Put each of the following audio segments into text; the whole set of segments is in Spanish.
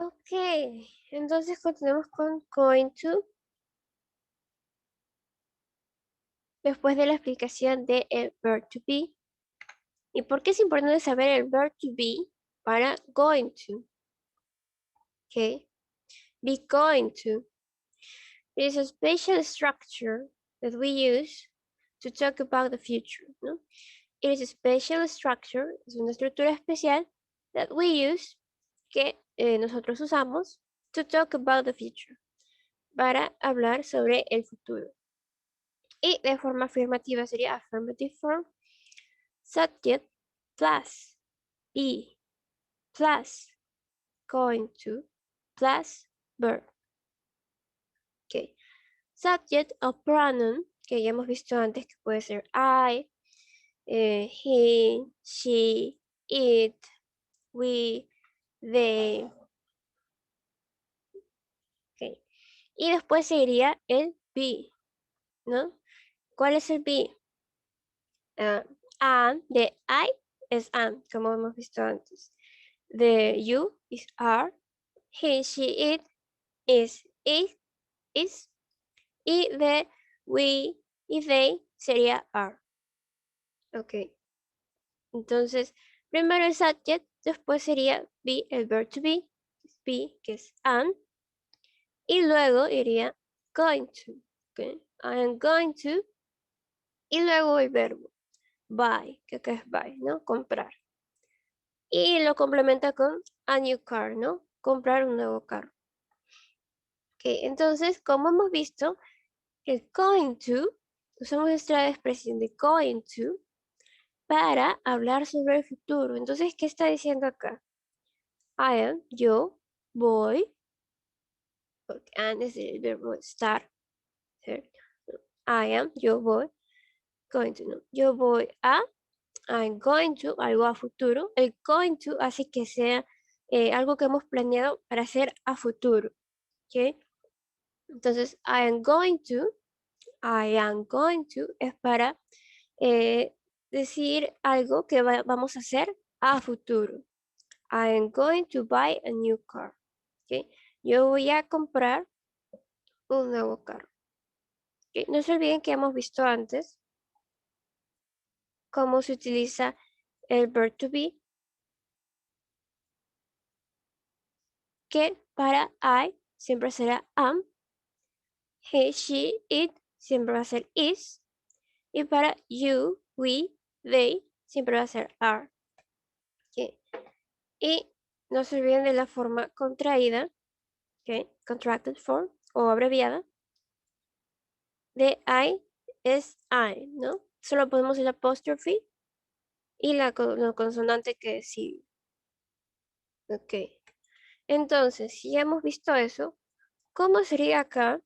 Ok, entonces continuamos con going to, después de la explicación de el verb to be. ¿Y por qué es importante saber el verb to be para going to? Ok, be going to. It is a special structure that we use to talk about the future, ¿no? It is a special structure, es una estructura especial that we use, que nosotros usamos, to talk about the future, para hablar sobre el futuro. Y de forma afirmativa sería affirmative form, subject plus be plus going to plus verb. Ok. Subject o pronoun, que ya hemos visto antes, que puede ser I, he, she, it, we, they. Okay. Y después seguiría el be, ¿no? ¿Cuál es el be? Am, de I es am, como hemos visto antes. De you is are. He, she, it is. Y de we y they sería are. Ok. Entonces, primero el subject, después sería be, el verb to be, que es am, y luego iría going to. Okay. I am going to, y luego el verbo buy, que acá es buy, ¿no? Comprar. Y lo complementa con a new car, ¿no? Comprar un nuevo carro. Ok, entonces, como hemos visto, el going to, usamos esta expresión de going to para hablar sobre el futuro. Entonces, ¿qué está diciendo acá? I am, yo, voy, and es el verbo estar. I am, yo voy, going to, no. Yo voy a, I'm going to, algo a futuro. El going to hace que sea algo que hemos planeado para hacer a futuro. ¿Ok? Entonces, I am going to es para decir algo que vamos a hacer a futuro. I am going to buy a new car. ¿Okay? Yo voy a comprar un nuevo carro. ¿Okay? No se olviden que hemos visto antes cómo se utiliza el verb to be, que para I siempre será am, he, she, it siempre va a ser is, y para you, we, they siempre va a ser are. ¿Okay? Y no se olviden de la forma contraída, ¿okay? Contracted form o abreviada, de I es I, ¿no? Solo ponemos el apóstrofe y la consonante que sigue. Ok. Entonces, si ya hemos visto eso, ¿cómo sería acá?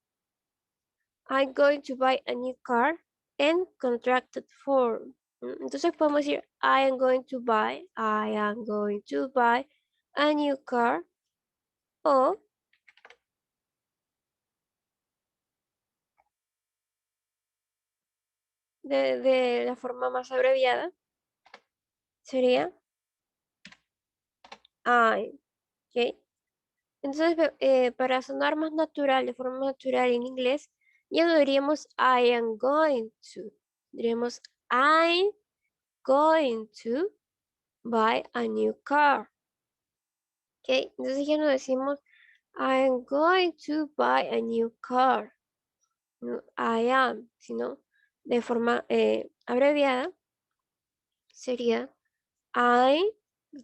I'm going to buy a new car en contracted form. Entonces podemos decir I am going to buy a new car, o de la forma más abreviada sería I. ¿Ok? Entonces, para sonar más natural, de forma natural en inglés, ya no diríamos I am going to. Diríamos I'm going to buy a new car. ¿Ok? Entonces ya no decimos I am going to buy a new car. No, I am, sino de forma abreviada sería I'm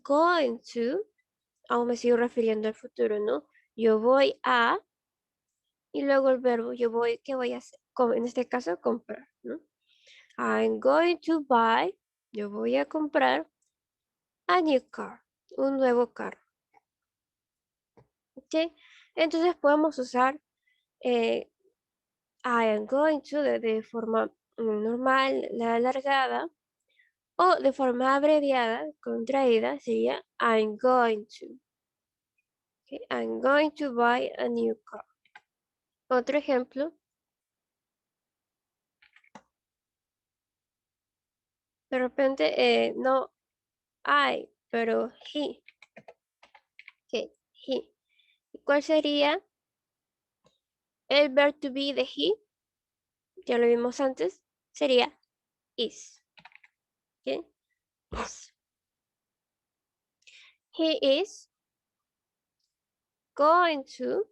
going to, aún me sigo refiriendo al futuro, ¿no? Yo voy a, y luego el verbo, yo voy, ¿qué voy a hacer? En este caso, comprar, ¿no? I'm going to buy, yo voy a comprar a new car, un nuevo carro. ¿Ok? Entonces podemos usar I am going to de forma normal, la alargada, o de forma abreviada, contraída, sería I'm going to. Okay? I'm going to buy a new car. Otro ejemplo. De repente, no I, pero he. Okay, he. ¿Cuál sería el verb to be de he? Ya lo vimos antes. Sería is. ¿Ok? Is. He is going to.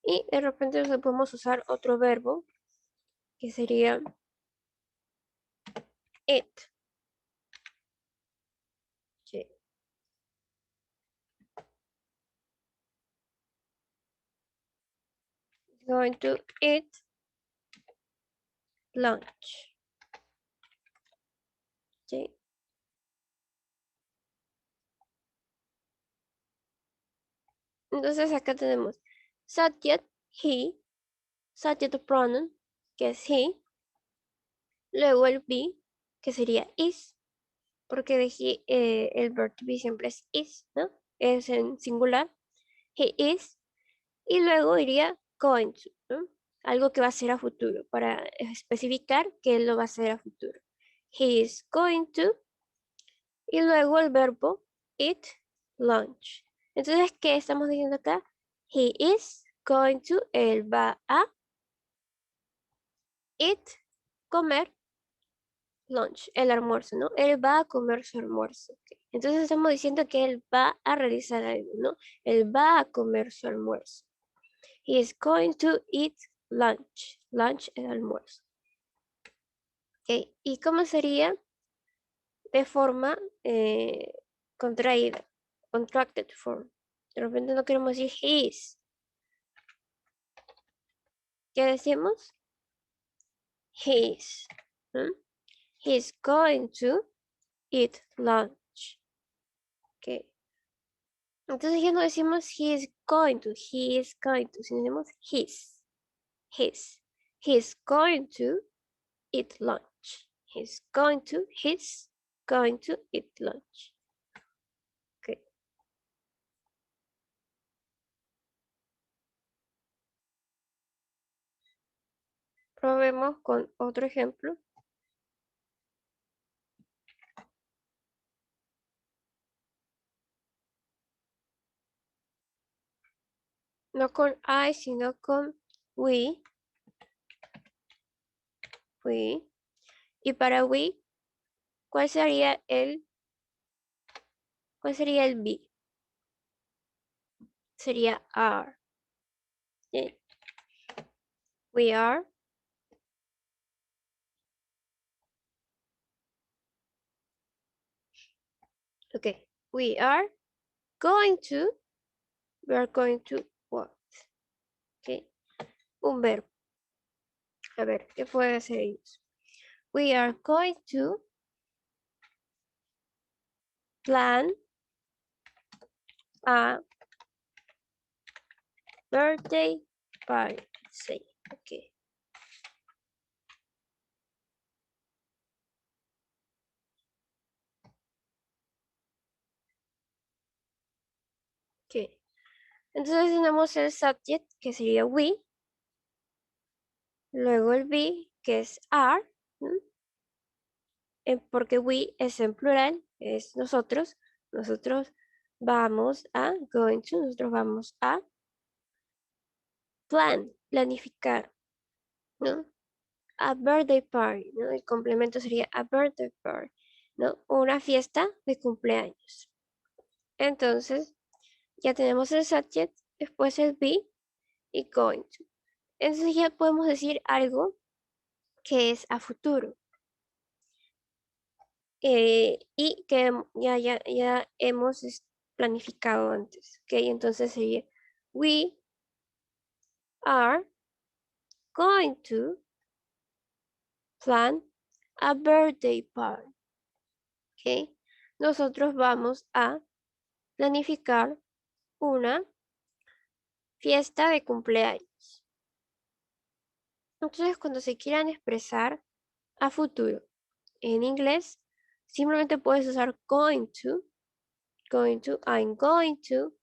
Y de repente podemos usar otro verbo que sería it. Sí. Going to eat lunch. Sí. Entonces acá tenemos subject, he, subject pronoun, que es he, luego el be, que sería is, porque de he, el verb to be siempre es is, ¿no? Es en singular, he is, y luego iría going to, ¿no? Algo que va a ser a futuro, para especificar que él lo va a hacer a futuro. He is going to, y luego el verbo eat lunch. Entonces, ¿qué estamos diciendo acá? He is going to, él va a eat, comer lunch, el almuerzo, ¿no? Él va a comer su almuerzo. ¿Ok? Entonces estamos diciendo que él va a realizar algo, ¿no? Él va a comer su almuerzo. He is going to eat lunch. Lunch es almuerzo. ¿Ok? ¿Y cómo sería de forma contraída? Contracted form. De repente no queremos decir he is. ¿Qué decimos? He is. ¿Mm? He is going to eat lunch. ¿Ok? Entonces ya no decimos he is going to, sino decimos his. He's going to eat lunch. He's going to eat lunch. Okay. Probemos con otro ejemplo. No con I, sino con we. We. Y para we, ¿cuál sería el be? Sería are. ¿Sí? We are. Okay. We are going to. We are going to what? Okay. Un verbo. A ver, ¿qué puede ser ellos? We are going to plan a birthday party. Say, okay. Okay. Entonces tenemos el subject, que sería we. Luego el be, que es are. Porque we es en plural, es nosotros. Nosotros vamos a, going to, nosotros vamos a plan, planificar, ¿no? A birthday party, ¿no? El complemento sería a birthday party, ¿no? Una fiesta de cumpleaños. Entonces, ya tenemos el subject, después el be y going to. Entonces ya podemos decir algo que es a futuro. Y que ya hemos planificado antes. ¿Ok? Entonces sería, we are going to plan a birthday party. ¿Ok? Nosotros vamos a planificar una fiesta de cumpleaños. Entonces, cuando se quieran expresar a futuro en inglés, simplemente puedes usar going to, I'm going to,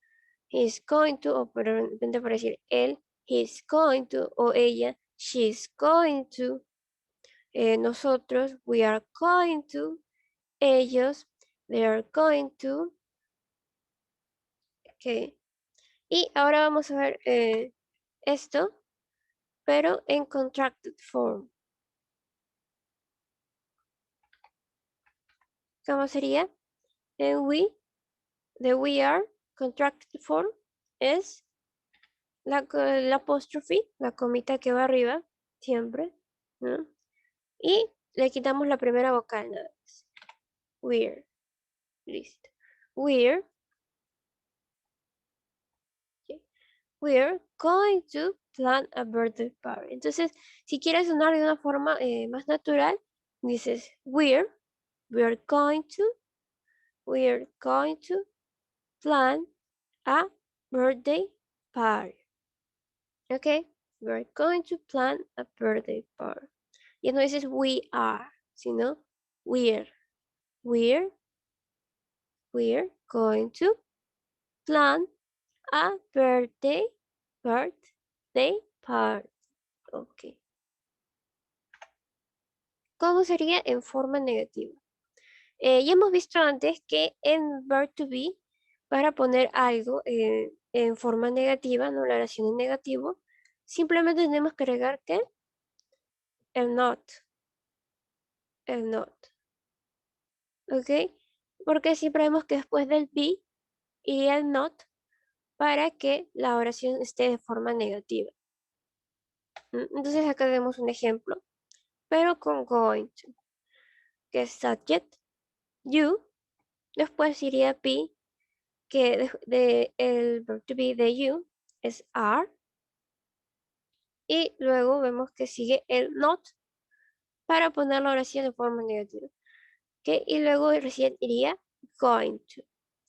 he's going to, o de repente para decir él, he's going to, o ella, she's going to, nosotros, we are going to, ellos, they are going to, okay. Y ahora vamos a ver esto, pero en contracted form. ¿Cómo sería? En we, the we are, contracted form, es la apóstrofe, la comita que va arriba, siempre, ¿no? Y le quitamos la primera vocal, nada más. We're, listo. We're, okay. We're going to plan a birthday party. Entonces, si quieres sonar de una forma más natural, dices we're going to plan a birthday party. Okay, we're going to plan a birthday party. Y no dices we are, sino we're, we're, we're going to plan a birthday party. Ok. ¿Cómo sería en forma negativa? Ya hemos visto antes que en verb to be, para poner algo en forma negativa, no la oración en negativo, simplemente tenemos que agregar que el not. El not. ¿Ok? Porque siempre vemos que después del be y el not para que la oración esté de forma negativa. Entonces acá tenemos un ejemplo, pero con going to, que es subject, you, después iría be, que el verb to be de you es are, y luego vemos que sigue el not para poner la oración de forma negativa. ¿Ok? Y luego recién iría going to.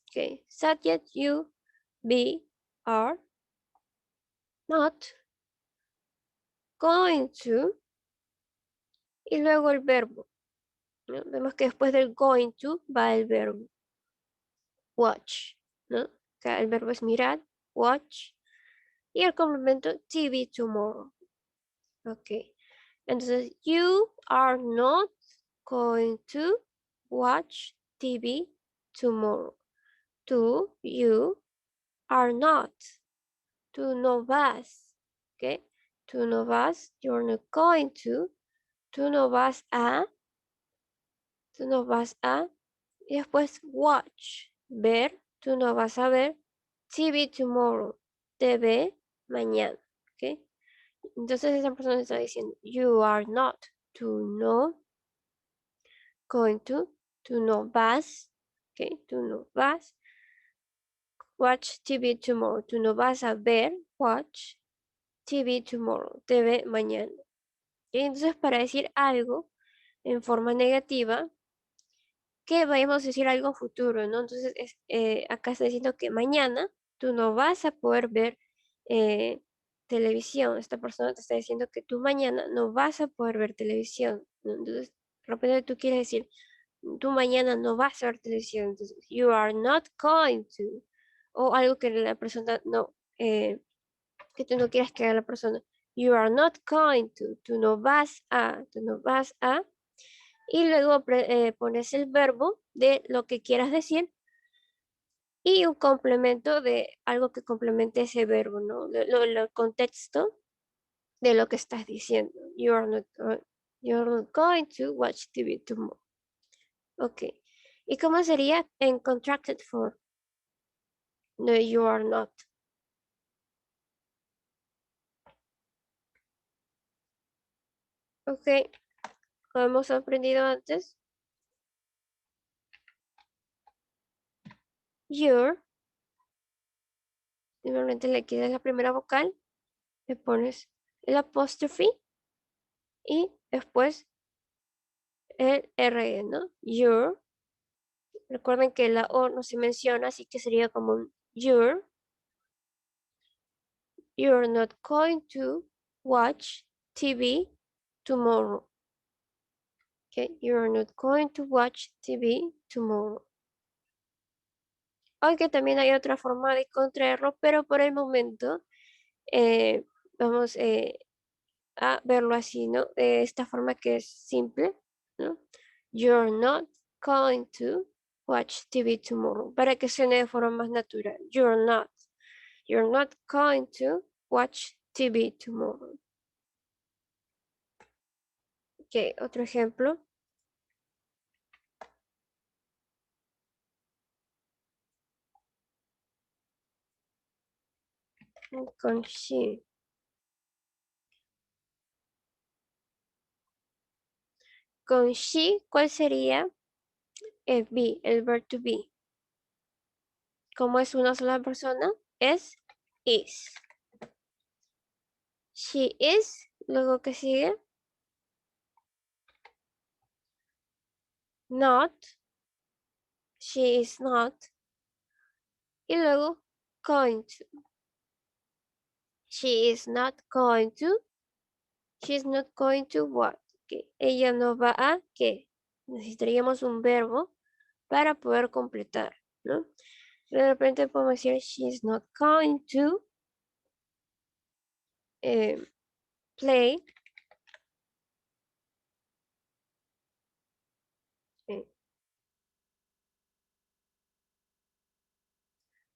¿Ok? Subject, you, be, are, not, going to, y luego el verbo, ¿no? Vemos que después del going to va el verbo watch, ¿no? Acá el verbo es mirar, watch, y el complemento TV tomorrow. Ok. Entonces, you are not going to watch TV tomorrow. You are not. Tú no vas. ¿Ok? Tú no vas. You're not going to. Tú no vas a. Tú no vas a. Y después watch. Ver. Tú no vas a ver. TV tomorrow. TV mañana. ¿Ok? Entonces esa persona está diciendo, you are not. Tú no going to. Tú no vas. ¿Ok? Tú no vas. Watch TV tomorrow. Tú no vas a ver. Watch TV tomorrow. TV mañana. ¿Ok? Entonces para decir algo en forma negativa, que vayamos a decir algo futuro, ¿no? Entonces acá está diciendo que mañana tú no vas a poder ver televisión. Esta persona te está diciendo que tú mañana no vas a poder ver televisión, ¿no? Entonces, de repente tú quieres decir, tú mañana no vas a ver televisión. Entonces, you are not going to. O algo que la persona no, que tú no quieras que haga la persona. You are not going to. Tú no vas a. Tú no vas a. Y luego pones el verbo de lo que quieras decir y un complemento de algo que complemente ese verbo, ¿no? El contexto de lo que estás diciendo. You're not going to watch TV tomorrow. Ok. ¿Y cómo sería en contracted form? No, you are not. Ok. Como hemos aprendido antes, you're, simplemente le quitas la primera vocal, le pones el apóstrofe y después el R, ¿no? You're. Recuerden que la O no se menciona, así que sería como un you're. You're not going to watch TV tomorrow. Okay, you're not going to watch TV tomorrow. Aunque también hay otra forma de contraerlo, pero por el momento vamos a verlo así, ¿no? De esta forma que es simple, ¿no? You're not going to watch TV tomorrow. Para que suene de forma más natural. You're not. You're not going to watch TV tomorrow. Ok, otro ejemplo. Con she. Con she, ¿cuál sería el be, el verb to be? Como es una sola persona, es is. She is, luego que sigue. Not. She is not. Y luego going to. She is not going to. She is not going to what? Okay. Ella no va a ¿qué? Necesitaríamos un verbo para poder completar, ¿no? De repente podemos decir she is not going to play.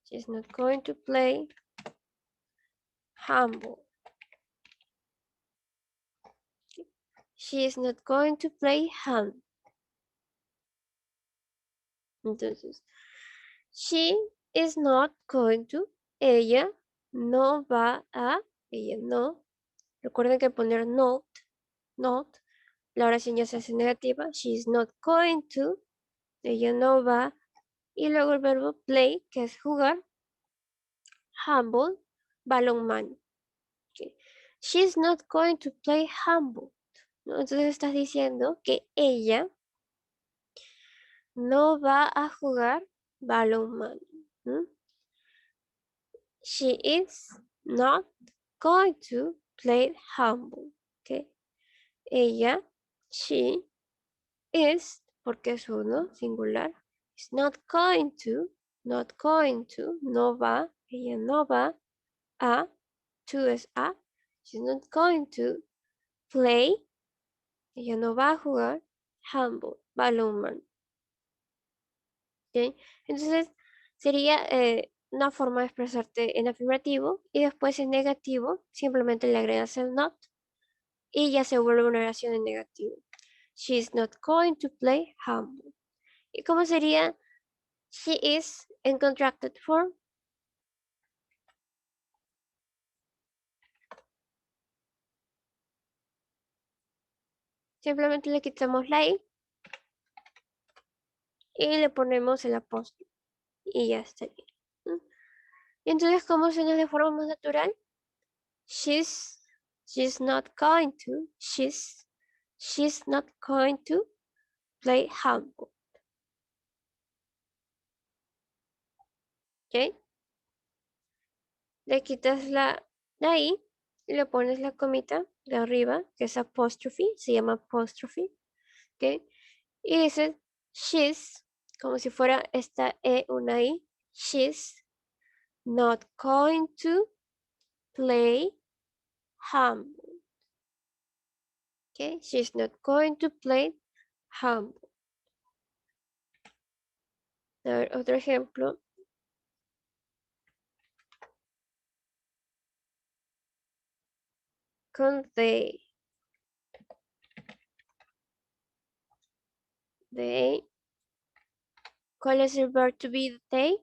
She's not going to play handball. She is not going to play hand. Entonces, she is not going to, ella no va a, ella no. Recuerden que poner not, la oración ya se hace negativa. She is not going to, ella no va. Y luego el verbo play, que es jugar. Handball, balonmano. Okay. She is not going to play handball. ¿No? Entonces estás diciendo que ella no va a jugar balonmano. ¿No? She is not going to play handball. Okay. Ella, she is, porque es uno, singular, is not going to, no va, ella no va a, to es a, she's not going to play, ella no va a jugar handball, balonmano. ¿Okay? Entonces, sería una forma de expresarte en afirmativo y después en negativo, simplemente le agregas el not y ya se vuelve una oración en negativo. She's not going to play handball. ¿Y cómo sería she is en contracted form? Simplemente le quitamos la i y le ponemos el apóstrofe y ya estaría. ¿No? Y entonces, ¿cómo suena de forma más natural? She's not going to, she's not going to play handball. ¿Ok? Le quitas la i y le pones la comita de arriba, que es apóstrofe, se llama apóstrofe. ¿Ok? Y dices she's, como si fuera esta e una i, she's not going to play handball. Okay, she's not going to play handball. A ver, otro ejemplo. Con they. They. ¿Cuál es el verb to be de they?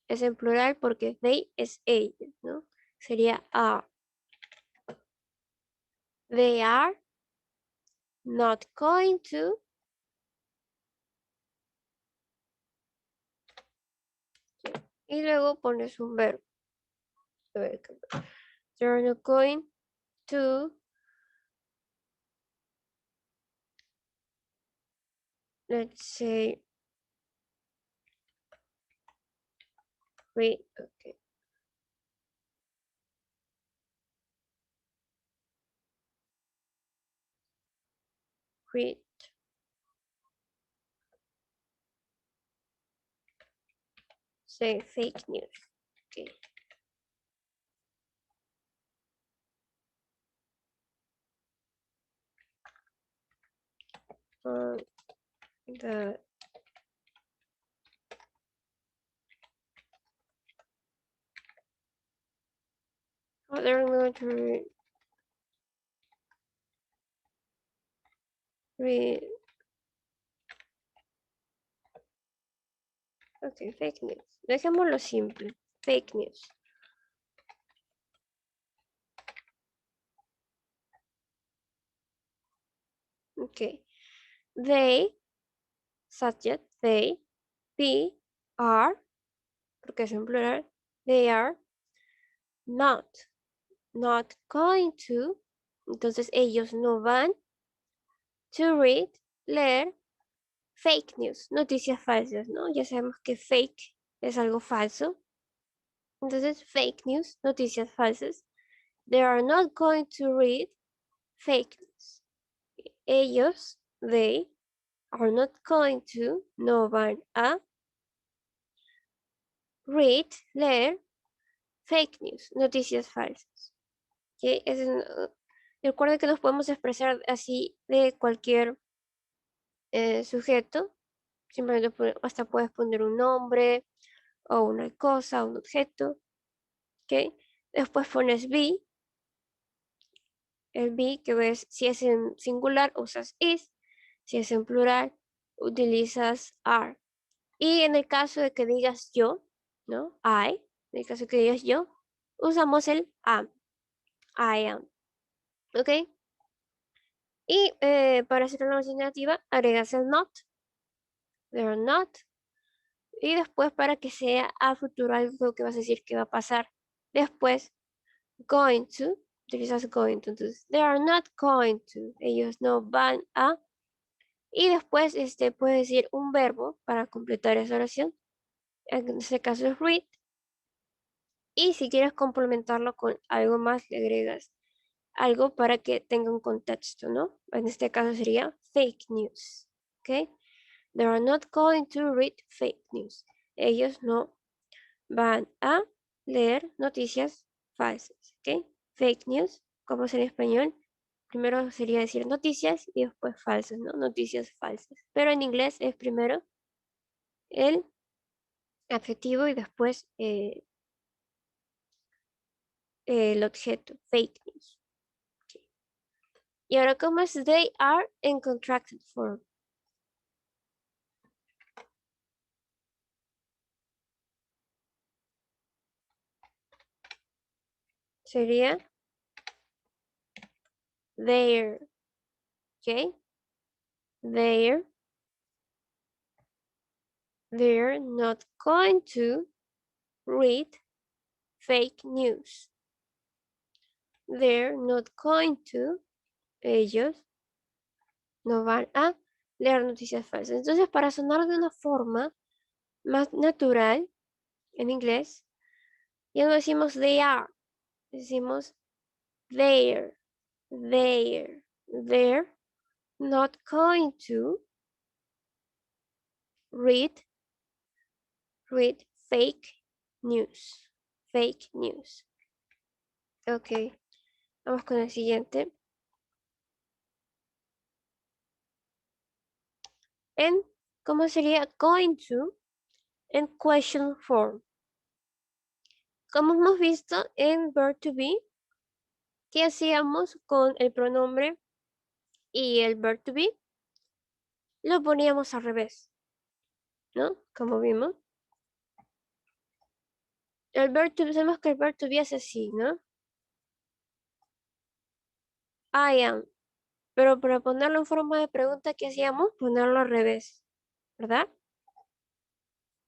Es en plural porque they es ellos, ¿no? Sería are. They are not going to. Y luego pones un verbo. A ver, they're not going to. Let's say read. Okay. Read. Say fake news. Okay. The they're not ok, fake news. Dejémoslo simple. Fake news. Ok. They, subject, they, be, are, porque es en plural, they are not going to, entonces ellos no van to read, leer, fake news, noticias falsas, ¿no? Ya sabemos que fake es algo falso. Entonces, fake news, noticias falsas. They are not going to read fake news. Ellos, they, are not going to, no van a read, leer, fake news, noticias falsas. ¿Okay? Recuerden que nos podemos expresar así de cualquier sujeto. Simplemente hasta puedes poner un nombre o una cosa, un objeto. ¿Ok? Después pones be. El be que ves, si es en singular usas is. Si es en plural utilizas are. Y en el caso de que digas yo, ¿no? I, en el caso de que digas yo, usamos el am. I am. ¿Ok? Y para hacer una alternativa, agregas el not. They're not. Y después para que sea a futuro algo que vas a decir que va a pasar. Después, going to. Utilizas going to. Entonces, they are not going to. Ellos no van a. Y después puedes decir un verbo para completar esa oración. En este caso es read. Y si quieres complementarlo con algo más, le agregas algo para que tenga un contexto, ¿no? En este caso sería fake news. ¿Ok? They are not going to read fake news. Ellos no van a leer noticias falsas. ¿Ok? Fake news, como es en español, primero sería decir noticias y después falsas, ¿no? Noticias falsas. Pero en inglés es primero el adjetivo y después el objeto, fake news. Okay. Y ahora, ¿cómo es they are en contracted form? Sería there. ¿Ok? There. They're not going to read fake news. They're not going to, ellos no van a leer noticias falsas. Entonces, para sonar de una forma más natural en inglés, ya no decimos they are, decimos they're not going to read fake news. Fake news. Ok, vamos con el siguiente. En, ¿cómo sería going to? En question form. Como hemos visto en verb to be, ¿qué hacíamos con el pronombre y el verb to be? Lo poníamos al revés, ¿no? Como vimos. El verb to be, sabemos que el verb to be es así, ¿no? I am. Pero para ponerlo en forma de pregunta, ¿qué hacíamos? Ponerlo al revés, ¿verdad?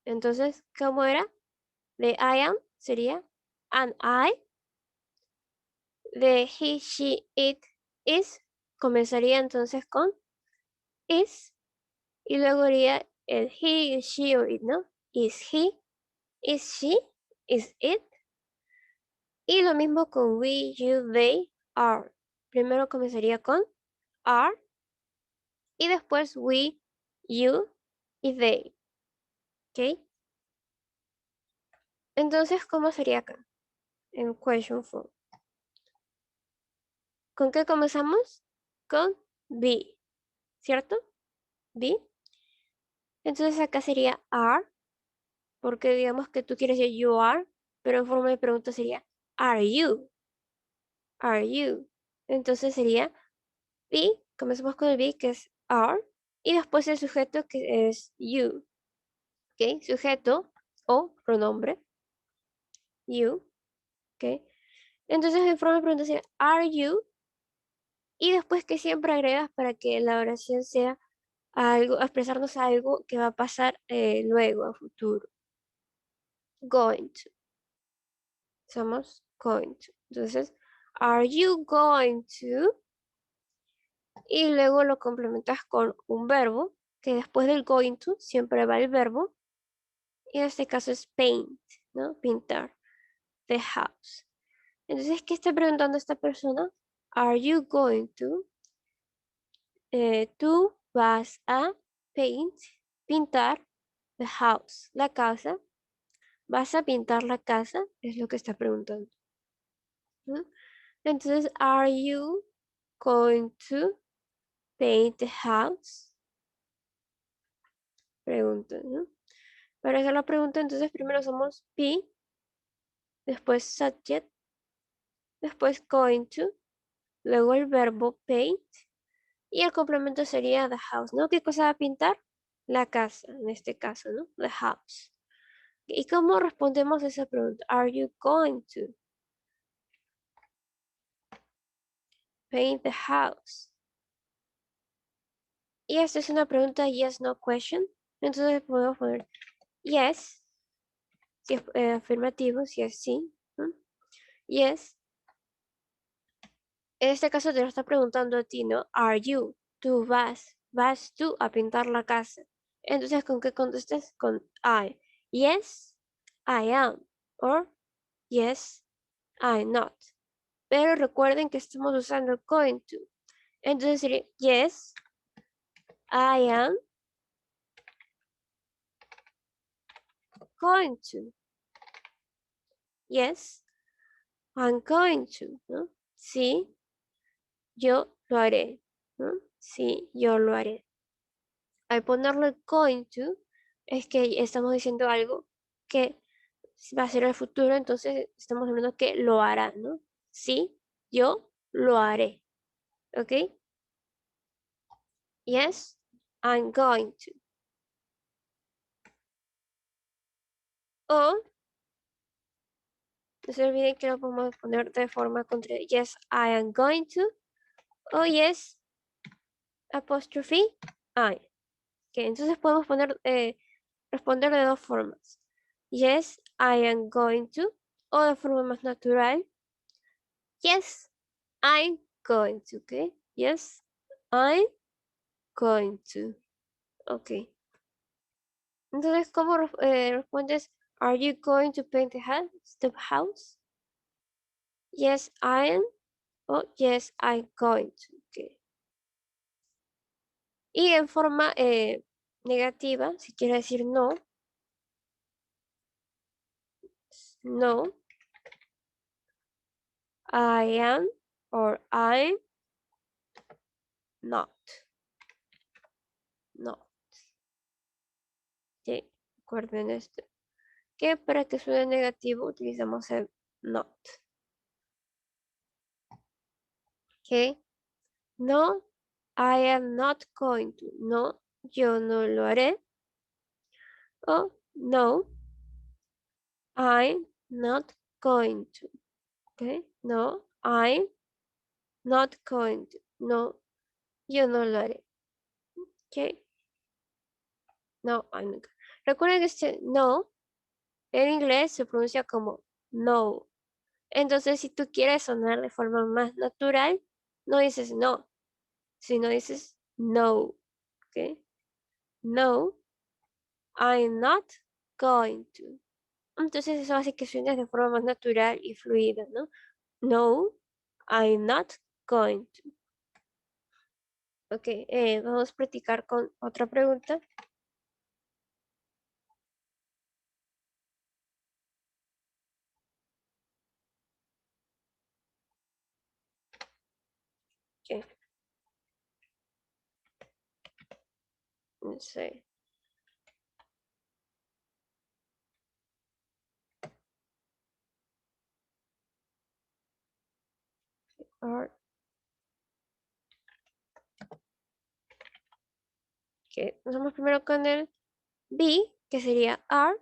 Entonces, ¿cómo era? De I am sería and I. De he, she, it, is. Comenzaría entonces con is. Y luego iría el he, she o it, ¿no? Is he, is she, is it. Y lo mismo con we, you, they, are. Primero comenzaría con are. Y después we, you y they. ¿Ok? Entonces, ¿cómo sería acá? En question form. ¿Con qué comenzamos? Con be, ¿cierto? Be. Entonces acá sería are, porque digamos que tú quieres decir you are, pero en forma de pregunta sería are you, are you? Entonces sería be, comenzamos con el be que es are y después el sujeto que es you. ¿Ok? Sujeto o pronombre you. ¿Ok? Entonces en forma de pregunta sería are you y después que siempre agregas para que la oración sea algo, expresarnos algo que va a pasar luego, a futuro. Going to. Somos going to. Entonces, are you going to? Y luego lo complementas con un verbo, que después del going to siempre va el verbo. Y en este caso es paint, ¿no? Pintar. The house. Entonces, ¿qué está preguntando esta persona? Are you going to? Tú vas a paint, pintar the house, la casa. ¿Vas a pintar la casa? Es lo que está preguntando. ¿No? Entonces, are you going to paint the house? Pregunta, ¿no? Para hacer la pregunta, entonces primero somos be, después subject, después going to, luego el verbo paint y el complemento sería the house, ¿no? ¿Qué cosa va a pintar? La casa, en este caso, ¿no? The house. ¿Y cómo respondemos a esa pregunta? Are you going to paint the house? Y esta es una pregunta yes, no question. Entonces podemos poner yes, si es afirmativo, si es sí. ¿No? Yes. En este caso te lo está preguntando a ti, ¿no? Are you? Tú vas tú a pintar la casa. Entonces, ¿con qué contestas? Con I. Yes, I am. Or yes, I'm not. Pero recuerden que estamos usando going to. Entonces sería yes, I am going to. Yes, I'm going to. ¿No? Sí, yo lo haré. ¿No? Sí, yo lo haré. Al ponerle going to, es que estamos diciendo algo que va a ser el futuro, entonces estamos hablando que lo hará, ¿no? Sí, yo lo haré. ¿Ok? Yes, I'm going to. O, no se olviden que lo podemos poner de forma contraria. Yes, I am going to. O yes, apóstrofe, I. Ok, entonces podemos poner, responder de dos formas. Yes, I am going to. O de forma más natural. Yes, I'm going to, okay? Yes, I'm going to. Okay. Entonces, ¿cómo respondes? Are you going to paint the house? The house? Yes, I am. Oh, yes, I'm going to. Okay. Y en forma negativa, si quiere decir no, no, I am or I'm not. No. Sí, recuerden esto. Que para que suene negativo utilizamos el not. Okay. No, I am not going to. No, yo no lo haré. Oh, no, I'm not going to. Okay. No, I'm not going to. No, yo no lo haré. Okay. No, I'm not. Recuerden que este no en inglés se pronuncia como no. Entonces, si tú quieres sonar de forma más natural, no dices no, sino dices no. Okay. No, I'm not going to. Entonces eso hace que suene de forma más natural y fluida, ¿no? No, I'm not going to. Ok, vamos a practicar con otra pregunta. Ok, no sé. are. Okay. Vamos primero con el be, que sería are,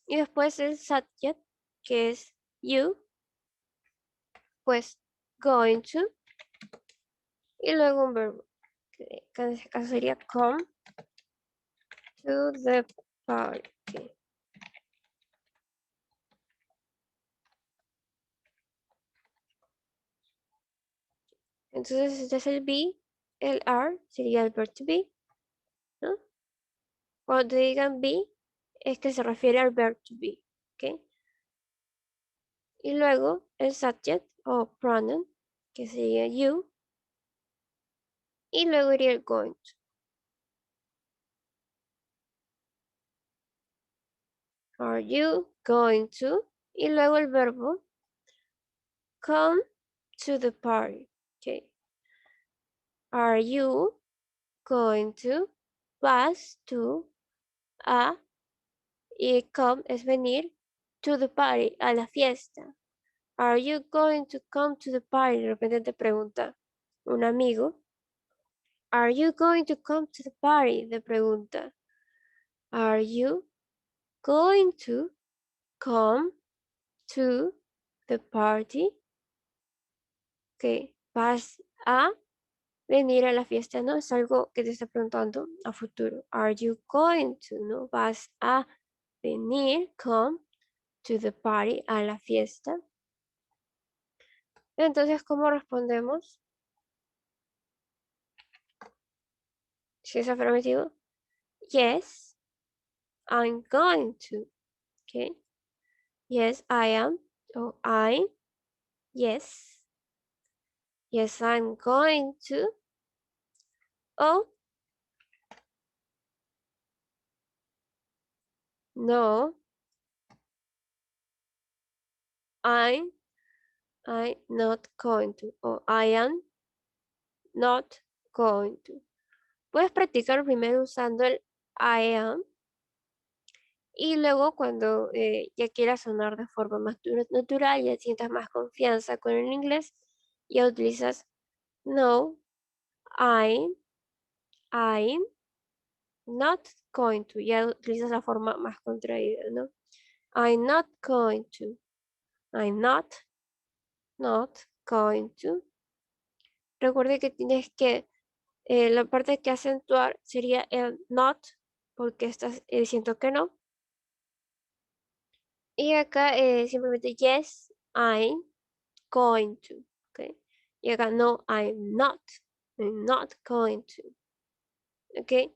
y después el subject, que es you, pues going to, y luego un verbo, que en este caso sería come to the party. Entonces, este es el be, el are sería el verb to be, ¿no? Cuando digan be, es que se refiere al verb to be, ¿ok? Y luego el subject o pronoun, que sería you, y luego iría el going to. Are you going to? Y luego el verbo come to the party. Okay. Are you going to? Vas to a, y come es venir, to the party, a la fiesta. Are you going to come to the party? De repente te pregunta un amigo. Are you going to come to the party? Te pregunta. Are you going to come to the party? Ok, vas a venir a la fiesta, ¿no? Es algo que te está preguntando a futuro. Are you going to, no? Vas a venir, come to the party, a la fiesta. Entonces, ¿cómo respondemos? Si es afirmativo, yes, I'm going to. Okay. Yes, I am. O I. Yes. Yes, I'm going to. O no, I'm not going to. O I am not going to. Puedes practicar primero usando el I am y luego cuando ya quieras sonar de forma más natural, ya sientas más confianza con el inglés, ya utilizas no, I'm not going to. Ya utilizas la forma más contraída, ¿no? I'm not going to. I'm not going to. Recuerde que tienes que, la parte que acentuar sería el not, porque estás diciendo que no. Y acá simplemente yes, I'm going to. Okay. Y acá no, I'm not going to. Ok.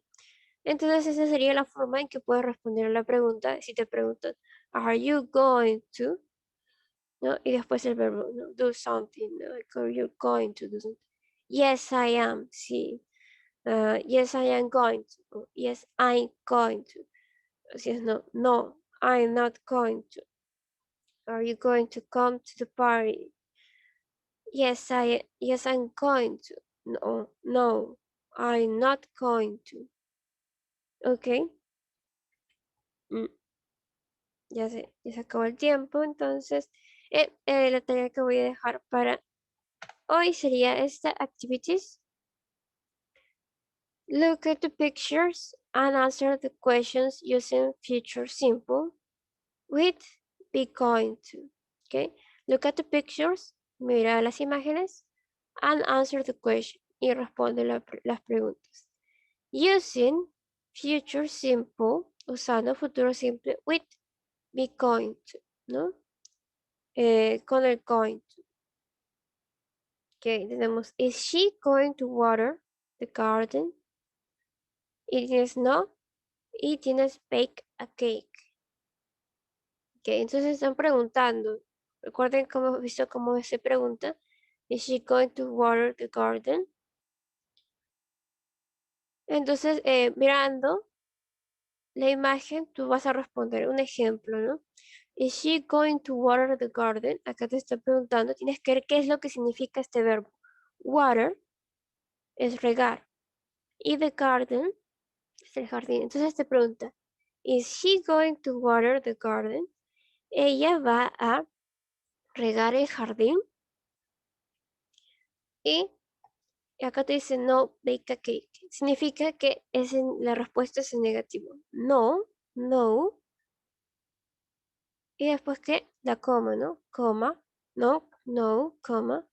Entonces esa sería la forma en que puedes responder a la pregunta. Si te preguntan, are you going to? ¿No? Y después el verbo, ¿no? Do something, ¿no? Like, are you going to do something? Yes, I am, sí. Yes, I am going to. O, yes, I'm going to. Así es, no, I'm not going to. Are you going to come to the party? Yes, I'm going to. No, I'm not going to. Ok. Mm, ya se acabó el tiempo, entonces la tarea que voy a dejar para hoy sería esta activities. Look at the pictures and answer the questions using future simple with be going to. Okay. Look at the pictures, mira las imágenes and answer the question y responde las preguntas. Using future simple, usando futuro simple with be going to, ¿no? Con el going to. Ok, tenemos, is she going to water the garden? Y tienes no, y tienes bake a cake. Ok, entonces están preguntando. Recuerden cómo hemos visto cómo se pregunta. Is she going to water the garden? Entonces, mirando la imagen, tú vas a responder un ejemplo, ¿no? Is she going to water the garden? Acá te está preguntando, tienes que ver qué es lo que significa este verbo. Water es regar y the garden es el jardín. Entonces te pregunta, is she going to water the garden? Ella va a regar el jardín. Y acá te dice no bake a cake. Significa que la respuesta es en negativo. No, no. Y después que la coma, ¿no? Coma, no, no, coma,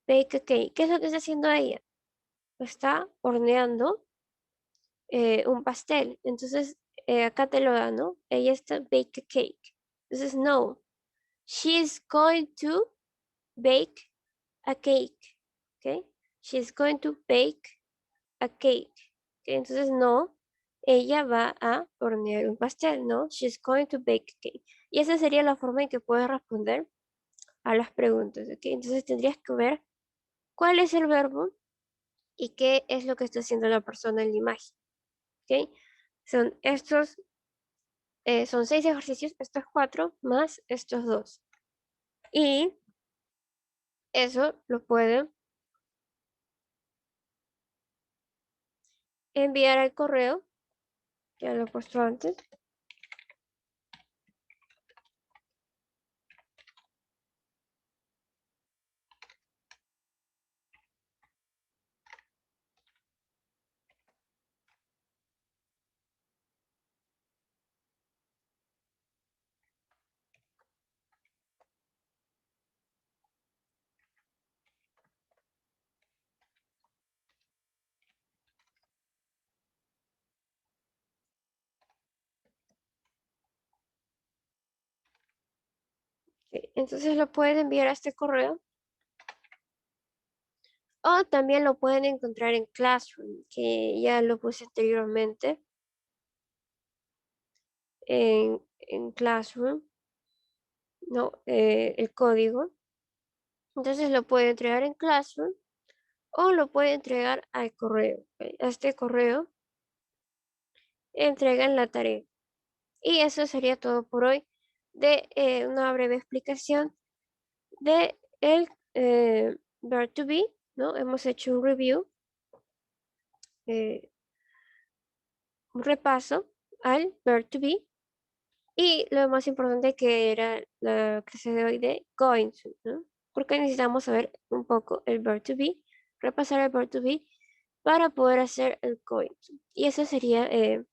bake a cake. ¿Qué es lo que está haciendo ella? Está horneando un pastel. Entonces, acá te lo da, ¿no? Ella está bake a cake. Entonces, no. She's going to bake a cake. ¿Ok? She's going to bake a cake. ¿Ok? Entonces, no. Ella va a hornear un pastel, ¿no? She's going to bake a cake. Y esa sería la forma en que puedes responder a las preguntas, ¿ok? Entonces tendrías que ver cuál es el verbo y qué es lo que está haciendo la persona en la imagen, ¿ok? Son estos, son 6 ejercicios, estos 4 más estos 2. Y eso lo pueden enviar al correo, ya lo he puesto antes. Ok, entonces lo pueden enviar a este correo. O también lo pueden encontrar en Classroom, que ya lo puse anteriormente. En Classroom, ¿no? El código. Entonces lo puede entregar en Classroom o lo puede entregar al correo. ¿Ok? A este correo entregan la tarea. Y eso sería todo por hoy de una breve explicación de el verb to be, ¿no? Hemos hecho un review, eh, un repaso al verb to be y lo más importante que era la clase de hoy de going to, ¿no? Porque necesitamos saber un poco el verb to be, repasar el verb to be para poder hacer el going to. Y eso sería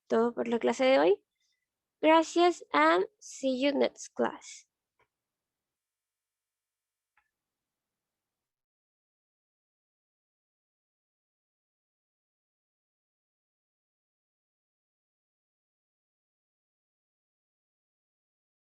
todo por la clase de hoy. Gracias and see you next class.